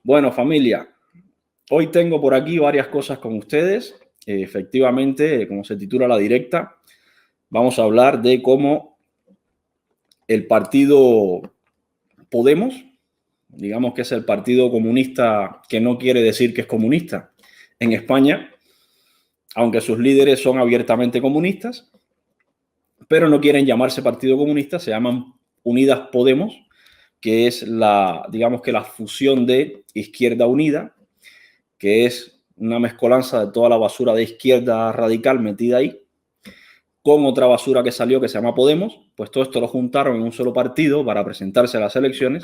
Bueno, familia, hoy tengo por aquí varias cosas con ustedes. Efectivamente, como se titula la directa, vamos a hablar de cómo el partido Podemos, digamos que es el partido comunista que no quiere decir que es comunista en España, aunque sus líderes son abiertamente comunistas, pero no quieren llamarse partido comunista, se llaman Unidas Podemos, que es digamos que la fusión de Izquierda Unida, que es una mezcolanza de toda la basura de izquierda radical metida ahí, con otra basura que salió que se llama Podemos. Pues todo esto lo juntaron en un solo partido para presentarse a las elecciones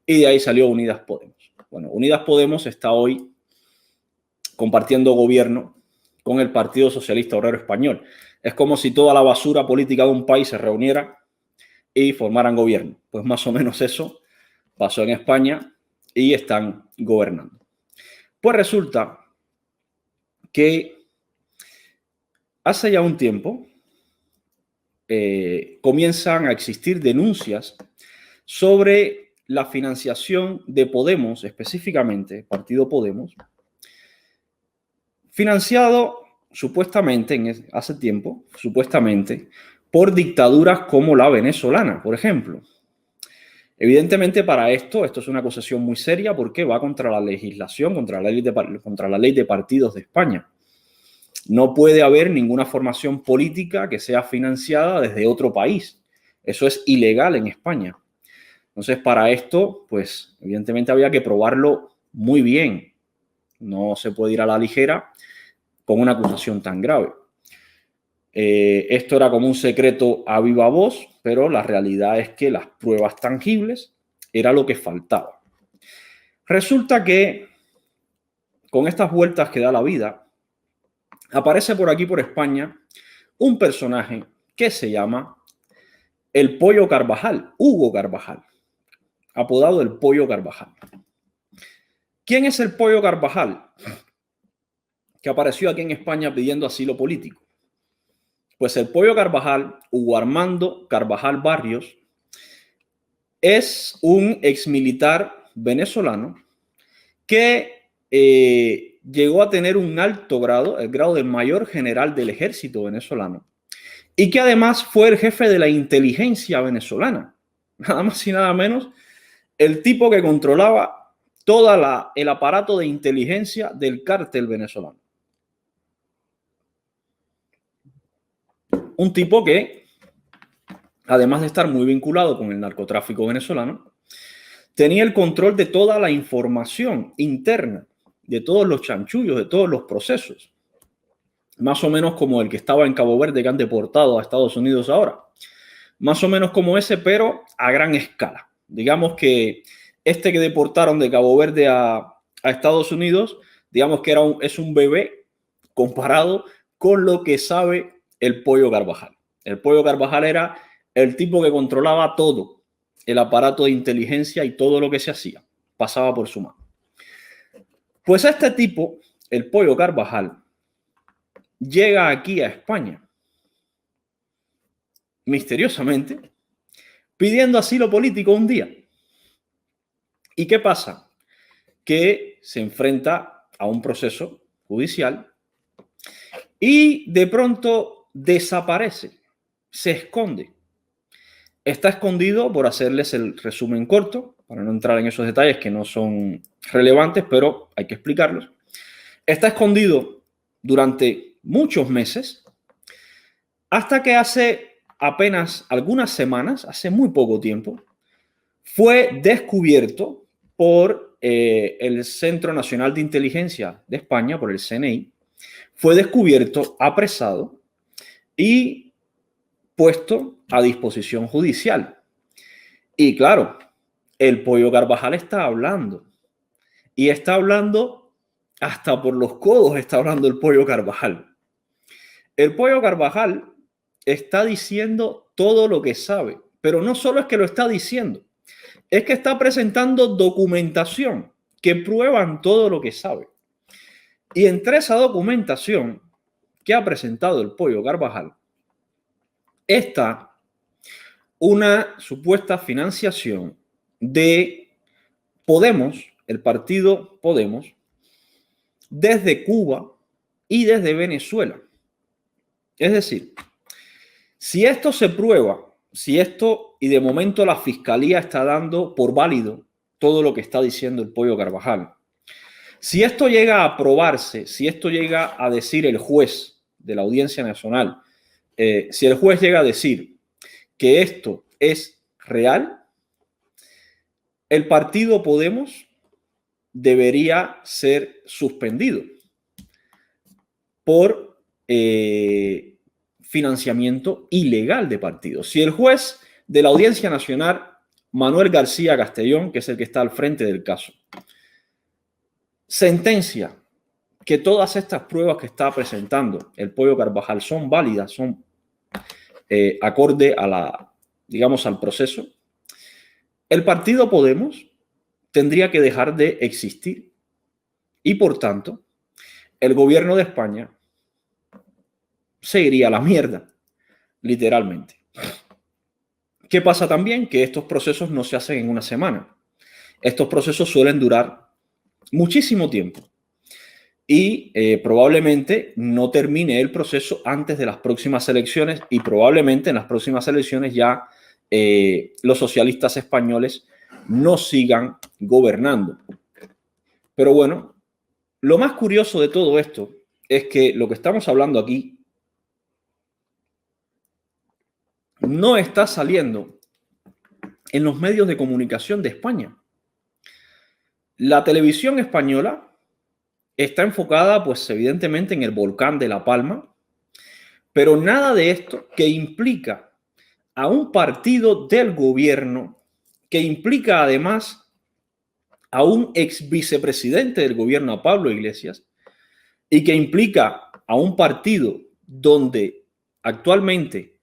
y de ahí salió Unidas Podemos. Bueno, Unidas Podemos está hoy compartiendo gobierno con el Partido Socialista Obrero Español. Es como si toda la basura política de un país se reuniera y formaran gobierno. Pues más o menos eso pasó en España y están gobernando. Pues resulta que hace ya un tiempo comienzan a existir denuncias sobre la financiación de Podemos, específicamente Partido Podemos, financiado supuestamente, hace tiempo, supuestamente, por dictaduras como la venezolana, por ejemplo. Evidentemente, para esto es una acusación muy seria porque va contra la legislación, contra la ley de partidos de España. No puede haber ninguna formación política que sea financiada desde otro país. Eso es ilegal en España. Entonces, para esto, pues, evidentemente había que probarlo muy bien. No se puede ir a la ligera con una acusación tan grave. Esto era como un secreto a viva voz, pero la realidad es que las pruebas tangibles era lo que faltaba. Resulta que con estas vueltas que da la vida, aparece por aquí, por España, un personaje que se llama el Pollo Carvajal, Hugo Carvajal, apodado el Pollo Carvajal. ¿Quién es el Pollo Carvajal? Que apareció aquí en España pidiendo asilo político. Pues el Pollo Carvajal, Hugo Armando Carvajal Barrios, es un exmilitar venezolano que llegó a tener un alto grado, el grado de mayor general del ejército venezolano, y que además fue el jefe de la inteligencia venezolana. Nada más y nada menos, el tipo que controlaba todo el aparato de inteligencia del cártel venezolano. Un tipo que, además de estar muy vinculado con el narcotráfico venezolano, tenía el control de toda la información interna, de todos los chanchullos, de todos los procesos. Más o menos como el que estaba en Cabo Verde, que han deportado a Estados Unidos ahora. Más o menos como ese, pero a gran escala. Digamos que este que deportaron de Cabo Verde a Estados Unidos, digamos que es un bebé comparado con lo que sabe el Pollo Carvajal. El Pollo Carvajal era el tipo que controlaba todo, el aparato de inteligencia y todo lo que se hacía, pasaba por su mano. Pues este tipo, el Pollo Carvajal, llega aquí a España, misteriosamente, pidiendo asilo político un día. ¿Y qué pasa? Que se enfrenta a un proceso judicial y de pronto desaparece, se esconde. Está escondido, por hacerles el resumen corto, para no entrar en esos detalles que no son relevantes, pero hay que explicarlos. Está escondido durante muchos meses, hasta que hace apenas algunas semanas, hace muy poco tiempo, fue descubierto por el Centro Nacional de Inteligencia de España, por el CNI, fue descubierto, apresado y puesto a disposición judicial. Y claro, el Pollo Carvajal está hablando. Y está hablando hasta por los codos, está hablando el Pollo Carvajal. El Pollo Carvajal está diciendo todo lo que sabe, pero no solo es que lo está diciendo, es que está presentando documentación que prueban todo lo que sabe. Y entre esa documentación que ha presentado el Pollo Carvajal está una supuesta financiación de Podemos el partido Podemos, desde Cuba y desde Venezuela. Es decir, si esto se prueba, si esto, y de momento la Fiscalía está dando por válido todo lo que está diciendo el Pollo Carvajal, si esto llega a probarse, si esto llega a decir el juez de la Audiencia Nacional, si el juez llega a decir que esto es real, el partido Podemos debería ser suspendido por financiamiento ilegal de partidos. Si el juez de la Audiencia Nacional, Manuel García Castellón, que es el que está al frente del caso, sentencia que todas estas pruebas que está presentando el Pollo Carvajal son válidas, son acorde a la, digamos, al proceso, el partido Podemos tendría que dejar de existir y, por tanto, el gobierno de España se iría a la mierda, literalmente. ¿Qué pasa también? Que estos procesos no se hacen en una semana. Estos procesos suelen durar muchísimo tiempo y probablemente no termine el proceso antes de las próximas elecciones y probablemente en las próximas elecciones ya los socialistas españoles no sigan gobernando. Pero bueno, lo más curioso de todo esto es que lo que estamos hablando aquí no está saliendo en los medios de comunicación de España. La televisión española está enfocada, pues evidentemente, en el volcán de La Palma, pero nada de esto que implica a un partido del gobierno, que implica además a un ex vicepresidente del gobierno, a Pablo Iglesias, y que implica a un partido donde actualmente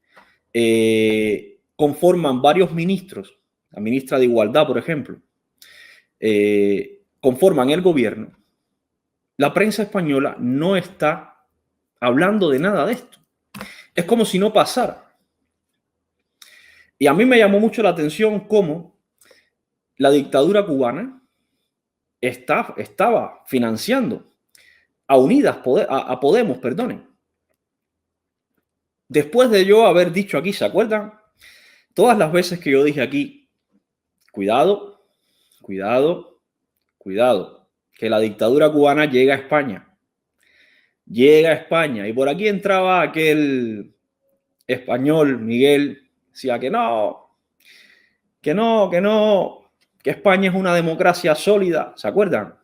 conforman varios ministros, la ministra de Igualdad, por ejemplo, conforman el gobierno. La prensa española no está hablando de nada de esto. Es como si no pasara. Y a mí me llamó mucho la atención cómo la dictadura cubana estaba financiando a Unidas, a Podemos, perdonen. Después de yo haber dicho aquí, ¿se acuerdan? Todas las veces que yo dije aquí, cuidado, cuidado, cuidado, que la dictadura cubana llega a España. Llega a España. Y por aquí entraba aquel español, Miguel, decía que no, que no, que no, que España es una democracia sólida. ¿Se acuerdan?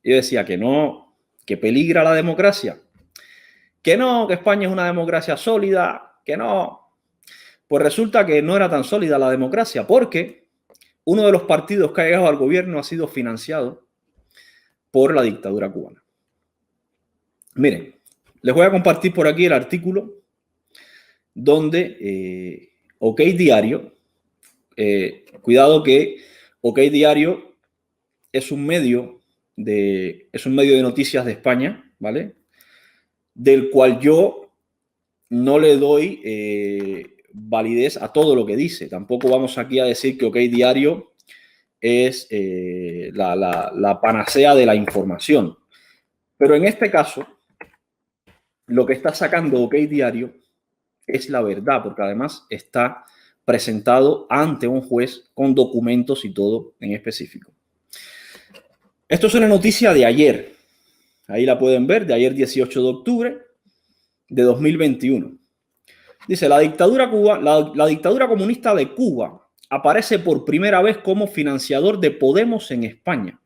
Yo decía que no, que peligra la democracia. Que no, que España es una democracia sólida, que no. Pues resulta que no era tan sólida la democracia porque uno de los partidos que ha llegado al gobierno ha sido financiado por la dictadura cubana. Miren, les voy a compartir por aquí el artículo donde OK Diario, cuidado que OK Diario es un medio de noticias de España, ¿vale? Del cual yo no le doy validez a todo lo que dice. Tampoco vamos aquí a decir que OK Diario es la panacea de la información. Pero en este caso, lo que está sacando OK Diario es la verdad, porque además está presentado ante un juez con documentos y todo en específico. Esto es una noticia de ayer. Ahí la pueden ver, de ayer 18 de octubre de 2021. Dice, la dictadura comunista de Cuba aparece por primera vez como financiador de Podemos en España.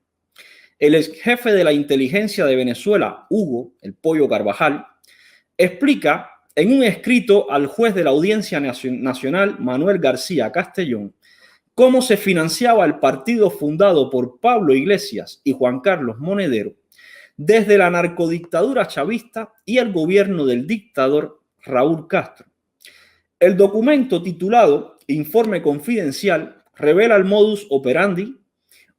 El ex jefe de la inteligencia de Venezuela, Hugo, el Pollo Carvajal, explica en un escrito al juez de la Audiencia Nacional, Manuel García Castellón, cómo se financiaba el partido fundado por Pablo Iglesias y Juan Carlos Monedero desde la narcodictadura chavista y el gobierno del dictador Raúl Castro. El documento titulado Informe Confidencial revela el modus operandi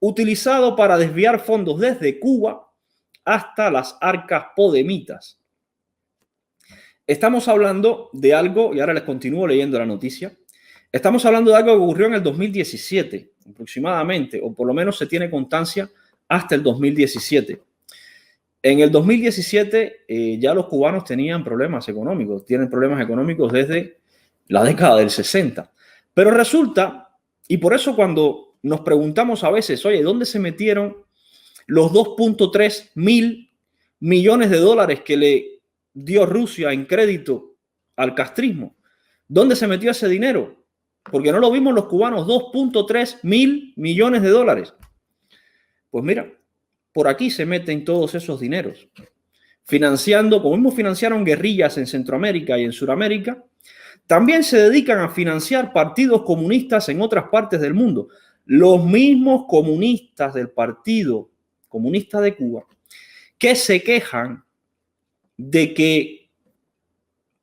utilizado para desviar fondos desde Cuba hasta las arcas podemitas. Estamos hablando de algo, y ahora les continúo leyendo la noticia, estamos hablando de algo que ocurrió en el 2017 aproximadamente, o por lo menos se tiene constancia hasta el 2017. En el 2017 ya los cubanos tenían problemas económicos, tienen problemas económicos desde la década del 60. Pero resulta, y por eso cuando nos preguntamos a veces, oye, ¿dónde se metieron los 2.3 mil millones de dólares que le dio Rusia en crédito al castrismo? ¿Dónde se metió ese dinero? Porque no lo vimos los cubanos, 2.3 mil millones de dólares. Pues mira, por aquí se meten todos esos dineros, financiando, como mismo financiaron guerrillas en Centroamérica y en Sudamérica, también se dedican a financiar partidos comunistas en otras partes del mundo. Los mismos comunistas del Partido Comunista de Cuba que se quejan de que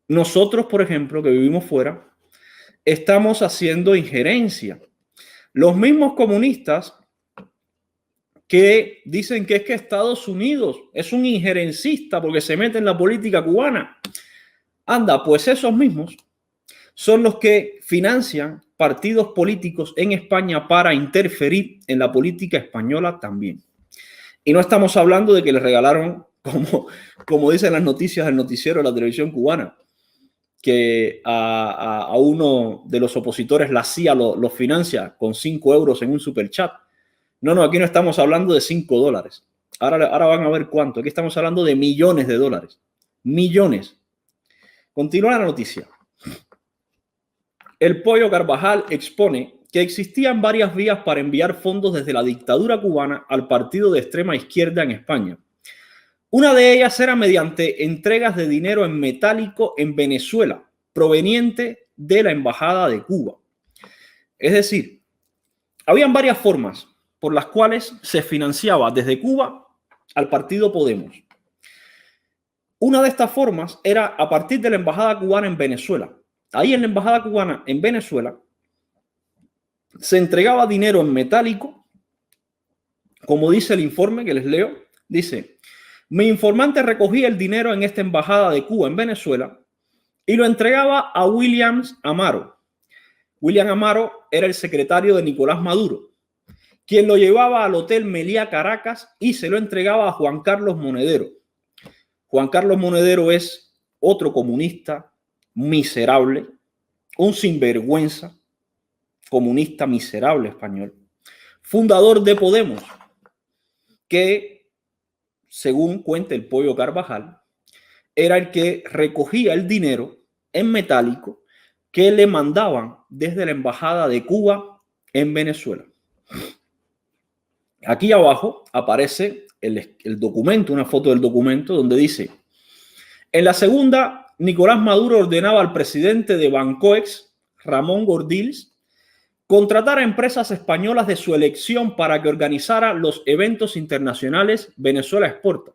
nosotros, por ejemplo, que vivimos fuera, estamos haciendo injerencia. Los mismos comunistas que dicen que es que Estados Unidos es un injerencista porque se mete en la política cubana. Anda, pues esos mismos son los que financian partidos políticos en España para interferir en la política española también. Y no estamos hablando de que les regalaron, como dicen las noticias del noticiero de la televisión cubana, que a uno de los opositores, la CIA, lo financia con 5 euros en un superchat. No, aquí no estamos hablando de 5 dólares. Ahora van a ver cuánto. Aquí estamos hablando de millones de dólares. Millones. Continúa la noticia. El Pollo Carvajal expone que existían varias vías para enviar fondos desde la dictadura cubana al partido de extrema izquierda en España. Una de ellas era mediante entregas de dinero en metálico en Venezuela, proveniente de la Embajada de Cuba. Es decir, habían varias formas por las cuales se financiaba desde Cuba al partido Podemos. Una de estas formas era a partir de la embajada cubana en Venezuela. Ahí en la embajada cubana en Venezuela se entregaba dinero en metálico, como dice el informe que les leo. Dice, mi informante recogía el dinero en esta embajada de Cuba en Venezuela y lo entregaba a William Amaro. William Amaro era el secretario de Nicolás Maduro, quien lo llevaba al Hotel Meliá Caracas y se lo entregaba a Juan Carlos Monedero. Juan Carlos Monedero es otro comunista miserable, un sinvergüenza, comunista miserable español, fundador de Podemos, que, según cuenta el Pollo Carvajal, era el que recogía el dinero en metálico que le mandaban desde la Embajada de Cuba en Venezuela. Aquí abajo aparece el documento, una foto del documento donde dice, en la segunda, Nicolás Maduro ordenaba al presidente de Bancoex, Ramón Gordills, contratar a empresas españolas de su elección para que organizara los eventos internacionales Venezuela Exporta.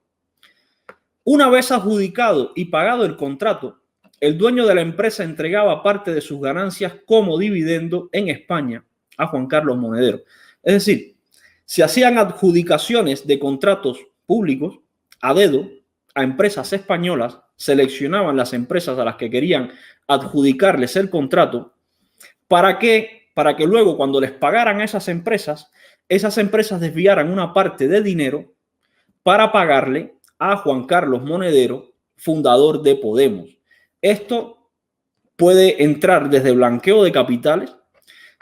Una vez adjudicado y pagado el contrato, el dueño de la empresa entregaba parte de sus ganancias como dividendo en España a Juan Carlos Monedero. Es decir, se hacían adjudicaciones de contratos públicos a dedo a empresas españolas, seleccionaban las empresas a las que querían adjudicarles el contrato para que luego cuando les pagaran a esas empresas desviaran una parte de dinero para pagarle a Juan Carlos Monedero, fundador de Podemos. Esto puede entrar desde blanqueo de capitales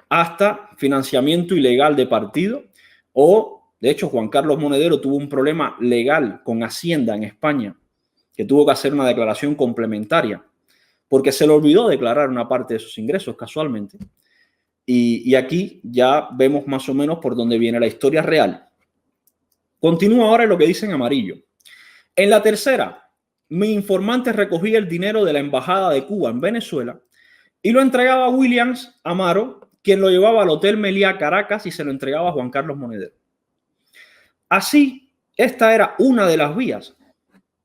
hasta financiamiento ilegal de partido o, de hecho, Juan Carlos Monedero tuvo un problema legal con Hacienda en España, que tuvo que hacer una declaración complementaria porque se le olvidó declarar una parte de sus ingresos casualmente. Y aquí ya vemos más o menos por dónde viene la historia real. Continúa ahora lo que dice en amarillo. En la tercera, mi informante recogía el dinero de la Embajada de Cuba en Venezuela y lo entregaba a William Amaro, quien lo llevaba al Hotel Meliá Caracas y se lo entregaba a Juan Carlos Monedero. Así, esta era una de las vías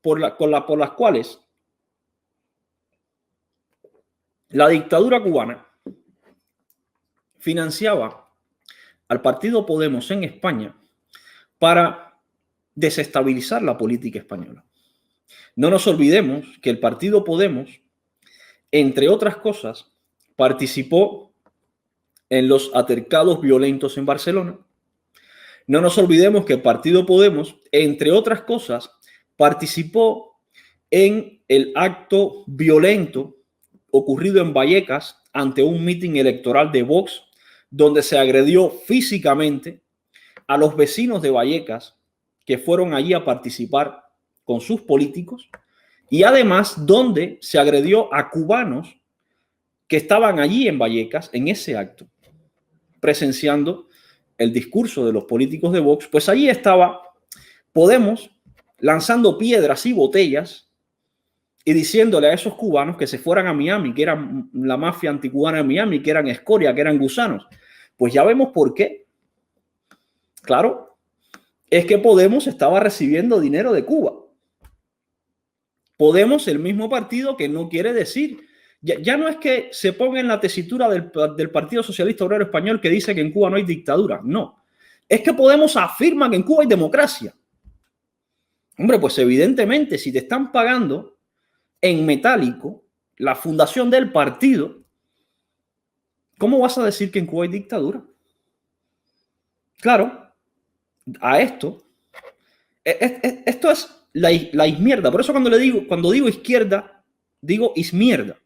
por las cuales la dictadura cubana financiaba al partido Podemos en España para desestabilizar la política española. No nos olvidemos que el partido Podemos, entre otras cosas, participó en los altercados violentos en Barcelona. No nos olvidemos que el partido Podemos, entre otras cosas, participó en el acto violento ocurrido en Vallecas ante un mitin electoral de Vox, donde se agredió físicamente a los vecinos de Vallecas que fueron allí a participar con sus políticos, y además donde se agredió a cubanos que estaban allí en Vallecas en ese acto, presenciando el discurso de los políticos de Vox. Pues allí estaba Podemos lanzando piedras y botellas y diciéndole a esos cubanos que se fueran a Miami, que eran la mafia anticubana de Miami, que eran escoria, que eran gusanos. Pues ya vemos por qué. Claro, es que Podemos estaba recibiendo dinero de Cuba. Podemos, el mismo partido que no quiere decir, ya no es que se ponga en la tesitura del Partido Socialista Obrero Español que dice que en Cuba no hay dictadura. No, es que Podemos afirma que en Cuba hay democracia. Hombre, pues evidentemente, si te están pagando en metálico la fundación del partido, ¿cómo vas a decir que en Cuba hay dictadura? Claro, a esto es la izmierda. Por eso cuando digo izquierda, digo izmierda.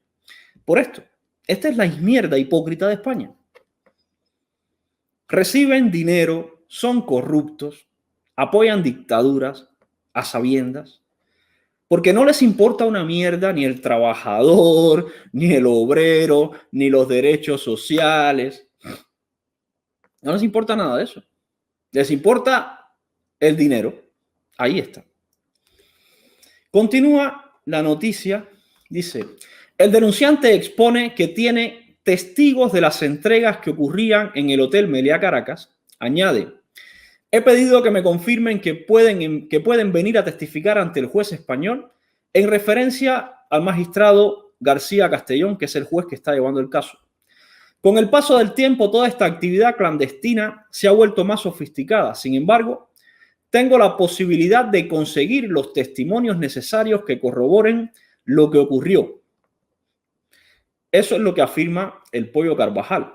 Por esto, esta es la izmierda hipócrita de España. Reciben dinero, son corruptos, apoyan dictaduras a sabiendas, porque no les importa una mierda ni el trabajador, ni el obrero, ni los derechos sociales. No les importa nada de eso. Les importa el dinero. Ahí está. Continúa la noticia. Dice, el denunciante expone que tiene testigos de las entregas que ocurrían en el Hotel Meliá Caracas. Añade, he pedido que me confirmen que pueden venir a testificar ante el juez español en referencia al magistrado García Castellón, que es el juez que está llevando el caso. Con el paso del tiempo, toda esta actividad clandestina se ha vuelto más sofisticada. Sin embargo, tengo la posibilidad de conseguir los testimonios necesarios que corroboren lo que ocurrió. Eso es lo que afirma el Pollo Carvajal,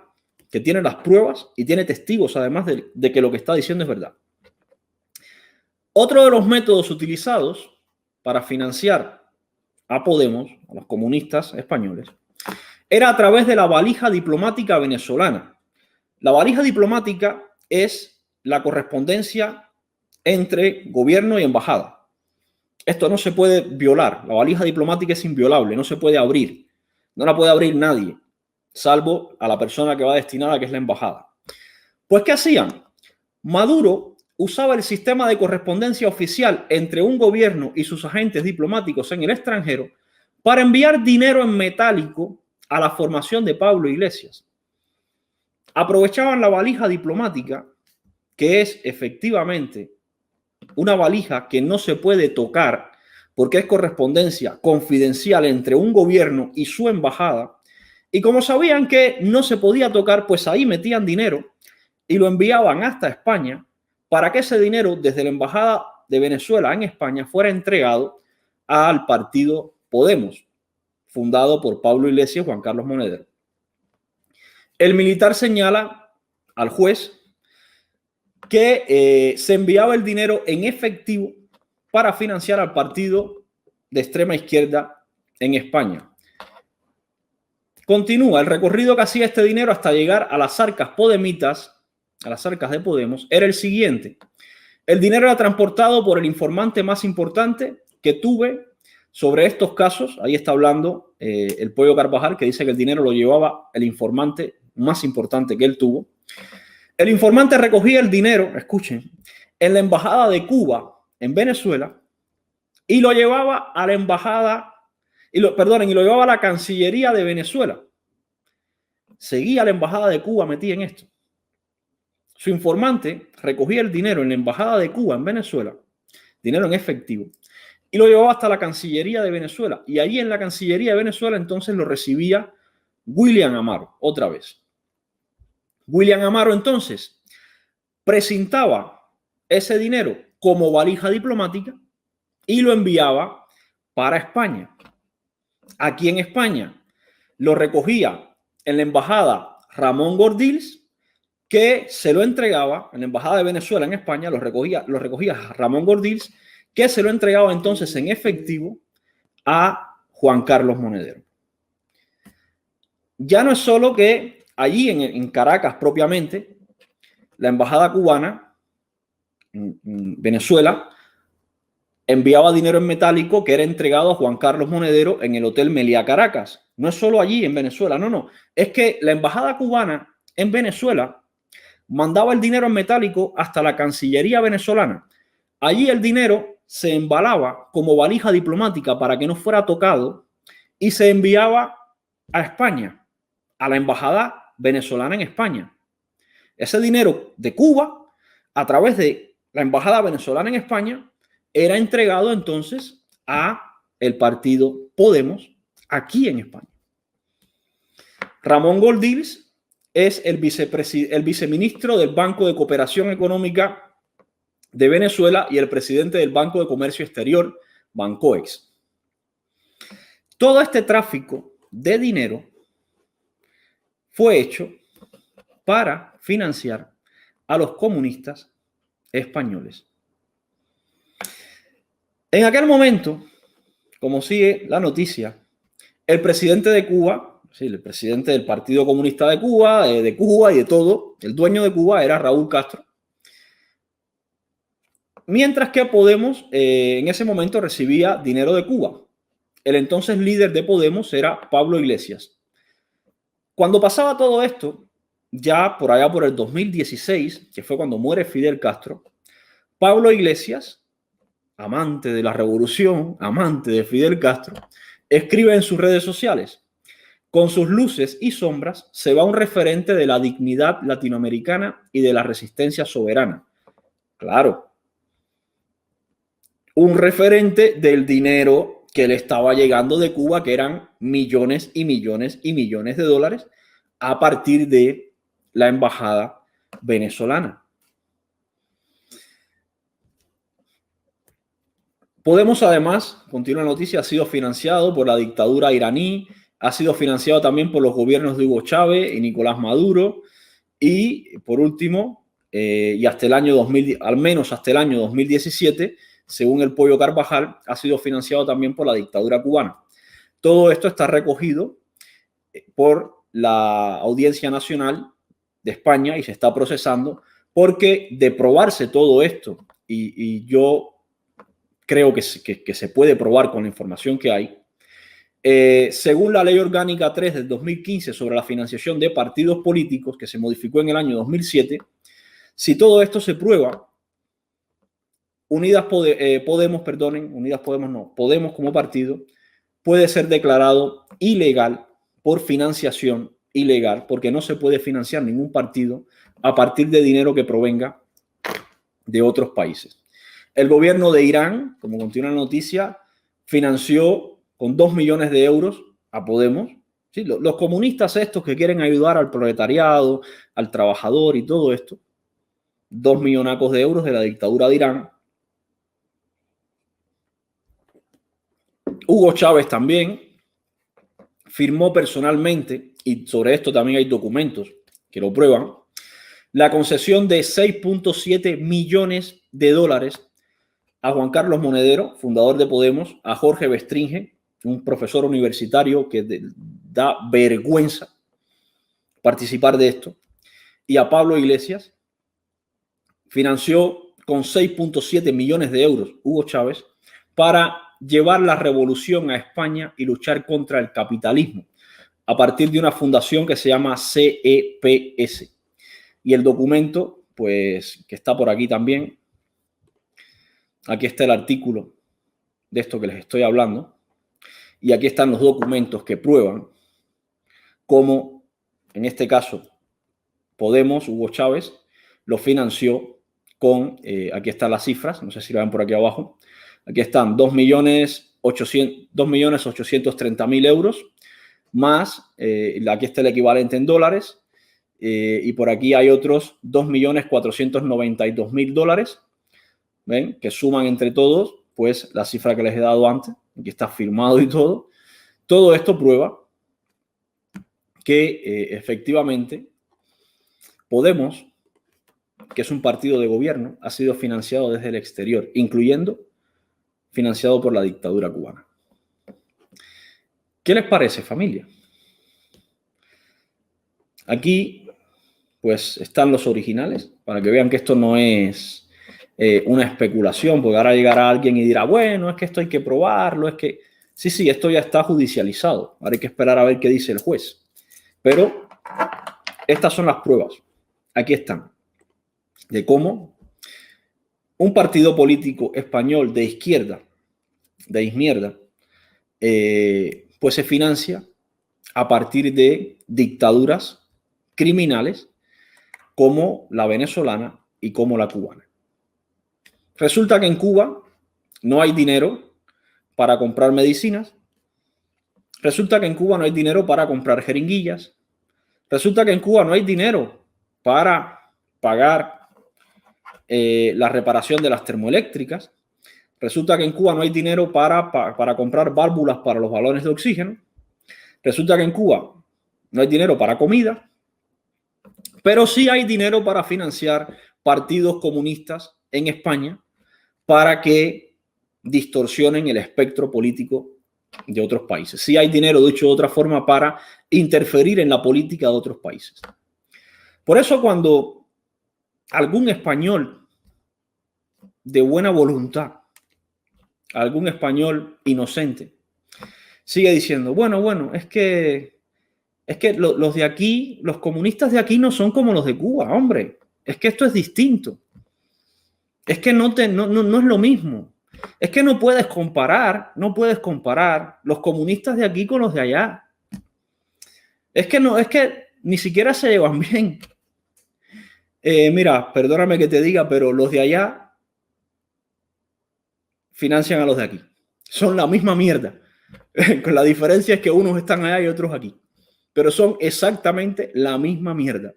que tiene las pruebas y tiene testigos, además de que lo que está diciendo es verdad. Otro de los métodos utilizados para financiar a Podemos, a los comunistas españoles, era a través de la valija diplomática venezolana. La valija diplomática es la correspondencia entre gobierno y embajada. Esto no se puede violar. La valija diplomática es inviolable, no se puede abrir. No la puede abrir nadie, salvo a la persona que va destinada, que es la embajada. Pues, ¿qué hacían? Maduro usaba el sistema de correspondencia oficial entre un gobierno y sus agentes diplomáticos en el extranjero para enviar dinero en metálico a la formación de Pablo Iglesias. Aprovechaban la valija diplomática, que es efectivamente una valija que no se puede tocar porque es correspondencia confidencial entre un gobierno y su embajada. Y como sabían que no se podía tocar, pues ahí metían dinero y lo enviaban hasta España para que ese dinero desde la embajada de Venezuela en España fuera entregado al partido Podemos, fundado por Pablo Iglesias y Juan Carlos Monedero. El militar señala al juez que se enviaba el dinero en efectivo para financiar al partido de extrema izquierda en España. Continúa, el recorrido que hacía este dinero hasta llegar a las arcas podemitas, a las arcas de Podemos, era el siguiente. El dinero era transportado por el informante más importante que tuve sobre estos casos. Ahí está hablando el Pollo Carvajal, que dice que el dinero lo llevaba el informante más importante que él tuvo. El informante recogía el dinero, escuchen, en la embajada de Cuba en Venezuela y lo llevaba a la embajada, y lo llevaba a la Cancillería de Venezuela. Seguía la embajada de Cuba metida en esto. Su informante recogía el dinero en la embajada de Cuba en Venezuela, dinero en efectivo, y lo llevaba hasta la Cancillería de Venezuela. Y allí en la Cancillería de Venezuela entonces lo recibía William Amaro, otra vez. William Amaro entonces presentaba ese dinero como valija diplomática y lo enviaba para España. Aquí en España lo recogía en la embajada Ramón Gordills que se lo entregaba en la Embajada de Venezuela en España, lo recogía Ramón Gordills, que se lo entregaba entonces en efectivo a Juan Carlos Monedero. Ya no es solo que allí en Caracas propiamente, la embajada cubana en Venezuela enviaba dinero en metálico que era entregado a Juan Carlos Monedero en el Hotel Meliá Caracas. No es solo allí en Venezuela, no. Es que la embajada cubana en Venezuela mandaba el dinero en metálico hasta la Cancillería venezolana. Allí el dinero se embalaba como valija diplomática para que no fuera tocado y se enviaba a España, a la embajada venezolana en España. Ese dinero de Cuba, a través de la embajada venezolana en España, era entregado entonces a el partido Podemos aquí en España. Ramón Gordills es el viceministro del Banco de Cooperación Económica de Venezuela y el presidente del Banco de Comercio Exterior, Bancoex. Todo este tráfico de dinero fue hecho para financiar a los comunistas españoles. En aquel momento, como sigue la noticia, el presidente de Cuba, sí, el presidente del Partido Comunista de Cuba y de todo, el dueño de Cuba era Raúl Castro, mientras que Podemos en ese momento recibía dinero de Cuba. El entonces líder de Podemos era Pablo Iglesias. Cuando pasaba todo esto, ya por allá por el 2016, que fue cuando muere Fidel Castro, Pablo Iglesias, amante de la revolución, amante de Fidel Castro, escribe en sus redes sociales: con sus luces y sombras se va un referente de la dignidad latinoamericana y de la resistencia soberana. Claro, un referente del dinero que le estaba llegando de Cuba, que eran millones y millones y millones de dólares a partir de la embajada venezolana. Podemos, además, continúa la noticia, ha sido financiado por la dictadura iraní, ha sido financiado también por los gobiernos de Hugo Chávez y Nicolás Maduro, y por último, y hasta el año 2000, al menos hasta el año 2017, según el Pollo Carvajal, ha sido financiado también por la dictadura cubana. Todo esto está recogido por la Audiencia Nacional de España y se está procesando, porque de probarse todo esto, y yo creo que se puede probar con la información que hay, según la Ley Orgánica 3 del 2015 sobre la financiación de partidos políticos, que se modificó en el año 2007, si todo esto se prueba, Podemos como partido puede ser declarado ilegal por financiación ilegal, porque no se puede financiar ningún partido a partir de dinero que provenga de otros países. El gobierno de Irán, como continúa la noticia, financió con 2 millones de euros a Podemos. ¿Sí? Los comunistas estos que quieren ayudar al proletariado, al trabajador y todo esto, 2 millonacos de euros de la dictadura de Irán. Hugo Chávez también firmó personalmente, y sobre esto también hay documentos que lo prueban, la concesión de 6.7 millones de dólares a Juan Carlos Monedero, fundador de Podemos, a Jorge Bestringe, un profesor universitario que da vergüenza participar de esto, y a Pablo Iglesias. Financió con 6.7 millones de euros Hugo Chávez para llevar la revolución a España y luchar contra el capitalismo a partir de una fundación que se llama CEPS. Y el documento, pues, que está por aquí también, aquí está el artículo de esto que les estoy hablando, y aquí están los documentos que prueban cómo, en este caso, Podemos, Hugo Chávez, lo financió con, aquí están las cifras, no sé si lo ven por aquí abajo, aquí están 2.830.000 euros, más, aquí está el equivalente en dólares, y por aquí hay otros 2.492.000 dólares, ¿ven? Que suman entre todos, pues, la cifra que les he dado antes, aquí está firmado y todo. Todo esto prueba que efectivamente Podemos, que es un partido de gobierno, ha sido financiado desde el exterior, incluyendo financiado por la dictadura cubana. ¿Qué les parece, familia? Aquí, pues, están los originales, para que vean que esto no es una especulación, porque ahora llegará alguien y dirá, bueno, es que esto hay que probarlo, es que... Sí, esto ya está judicializado. Ahora hay que esperar a ver qué dice el juez. Pero estas son las pruebas. Aquí están. De cómo un partido político español de izquierda, pues se financia a partir de dictaduras criminales como la venezolana y como la cubana. Resulta que en Cuba no hay dinero para comprar medicinas. Resulta que en Cuba no hay dinero para comprar jeringuillas. Resulta que en Cuba no hay dinero para pagar la reparación de las termoeléctricas. Resulta que en Cuba no hay dinero para comprar válvulas para los balones de oxígeno. Resulta que en Cuba no hay dinero para comida, pero sí hay dinero para financiar partidos comunistas en España para que distorsionen el espectro político de otros países. Sí hay dinero, dicho de otra forma, para interferir en la política de otros países. Por eso cuando algún español de buena voluntad, algún español inocente, sigue diciendo, bueno, es que los de aquí, los comunistas de aquí no son como los de Cuba, hombre. Es que esto es distinto. Es que no es lo mismo. Es que no puedes comparar los comunistas de aquí con los de allá. Es que ni siquiera se llevan bien. Mira, perdóname que te diga, pero los de allá financian a los de aquí. Son la misma mierda. Con la diferencia es que unos están allá y otros aquí. Pero son exactamente la misma mierda.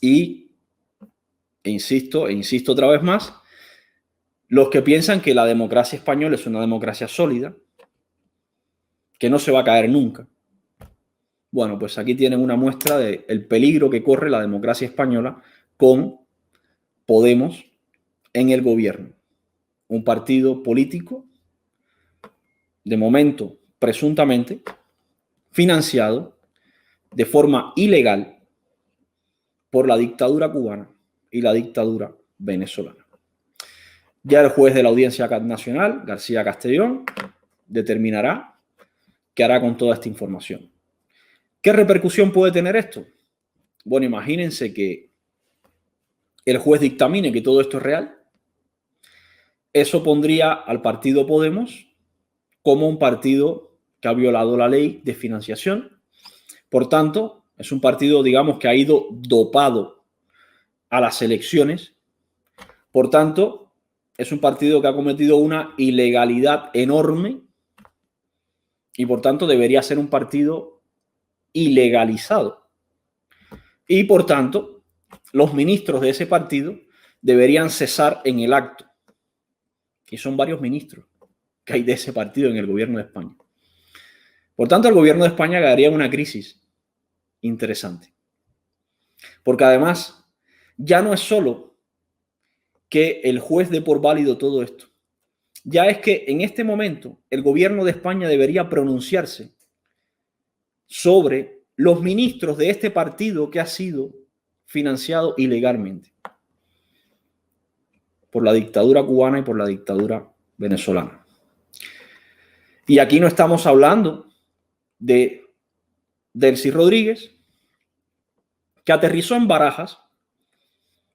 Y insisto otra vez más, los que piensan que la democracia española es una democracia sólida, que no se va a caer nunca, bueno, pues aquí tienen una muestra del peligro que corre la democracia española con Podemos en el gobierno. Un partido político, de momento, presuntamente, financiado de forma ilegal por la dictadura cubana y la dictadura venezolana. Ya el juez de la Audiencia Nacional, García Castellón, determinará qué hará con toda esta información. ¿Qué repercusión puede tener esto? Bueno, imagínense que el juez dictamine que todo esto es real. Eso pondría al partido Podemos como un partido que ha violado la ley de financiación. Por tanto, es un partido, digamos, que ha ido dopado a las elecciones. Por tanto, es un partido que ha cometido una ilegalidad enorme y, por tanto, debería ser un partido ilegalizado. Y, por tanto, los ministros de ese partido deberían cesar en el acto. Y son varios ministros que hay de ese partido en el gobierno de España. Por tanto, el gobierno de España caería en una crisis interesante. Porque además, ya no es solo que el juez dé por válido todo esto. Ya es que en este momento el gobierno de España debería pronunciarse sobre los ministros de este partido que ha sido financiado ilegalmente por la dictadura cubana y por la dictadura venezolana. Y aquí no estamos hablando de Delcy Rodríguez, que aterrizó en Barajas,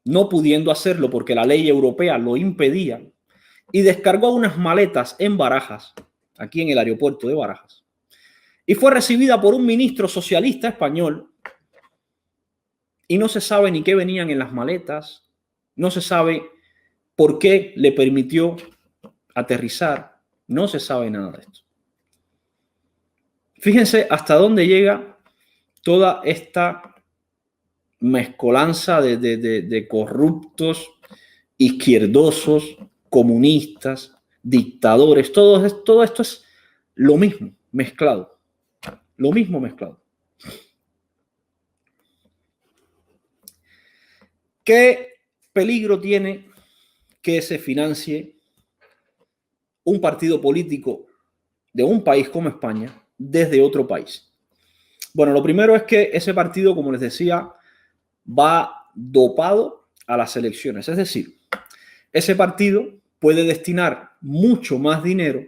no pudiendo hacerlo porque la ley europea lo impedía, y descargó unas maletas en Barajas, aquí en el aeropuerto de Barajas, y fue recibida por un ministro socialista español, y no se sabe ni qué venían en las maletas, no se sabe por qué le permitió aterrizar, no se sabe nada de esto. Fíjense hasta dónde llega toda esta mezcolanza de corruptos, izquierdosos, comunistas, dictadores. Todo esto es lo mismo mezclado. Lo mismo mezclado. ¿Qué peligro tiene que se financie un partido político de un país como España desde otro país? Bueno, lo primero es que ese partido, como les decía, va dopado a las elecciones. Es decir, ese partido puede destinar mucho más dinero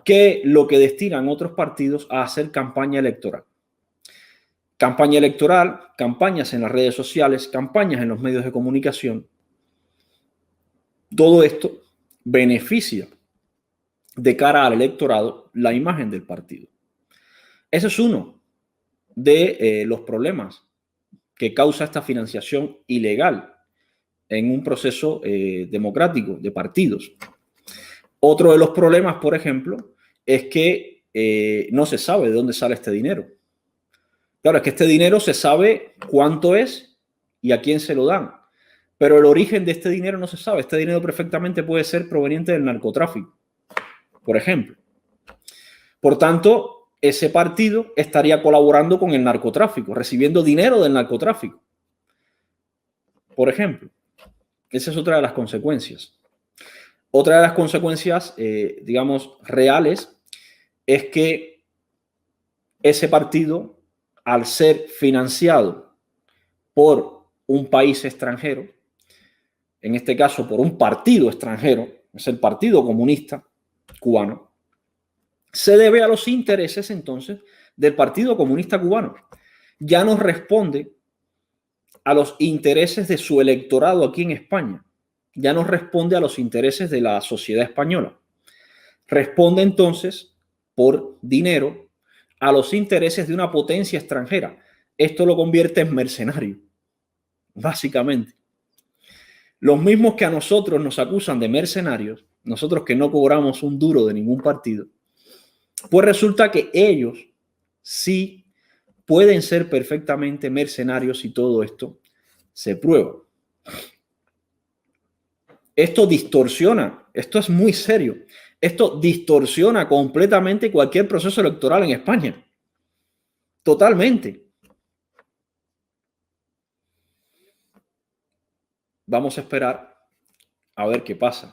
que lo que destinan otros partidos a hacer campaña electoral. Campaña electoral, campañas en las redes sociales, campañas en los medios de comunicación. Todo esto beneficia de cara al electorado la imagen del partido. Ese es uno de los problemas que causa esta financiación ilegal en un proceso democrático de partidos. Otro de los problemas, por ejemplo, es que no se sabe de dónde sale este dinero. Claro, es que este dinero se sabe cuánto es y a quién se lo dan, pero el origen de este dinero no se sabe. Este dinero perfectamente puede ser proveniente del narcotráfico, por ejemplo. Por tanto, ese partido estaría colaborando con el narcotráfico, recibiendo dinero del narcotráfico, por ejemplo. Esa es otra de las consecuencias. Otra de las consecuencias, digamos, reales, es que ese partido, al ser financiado por un país extranjero, en este caso por un partido extranjero, es el Partido Comunista Cubano, se debe a los intereses entonces del Partido Comunista Cubano. Ya no responde a los intereses de su electorado aquí en España. Ya no responde a los intereses de la sociedad española. Responde entonces por dinero a los intereses de una potencia extranjera. Esto lo convierte en mercenario, básicamente. Los mismos que a nosotros nos acusan de mercenarios, nosotros que no cobramos un duro de ningún partido, pues resulta que ellos sí pueden ser perfectamente mercenarios y todo esto se prueba. Esto distorsiona, esto es muy serio, esto distorsiona completamente cualquier proceso electoral en España. Totalmente. Vamos a esperar a ver qué pasa.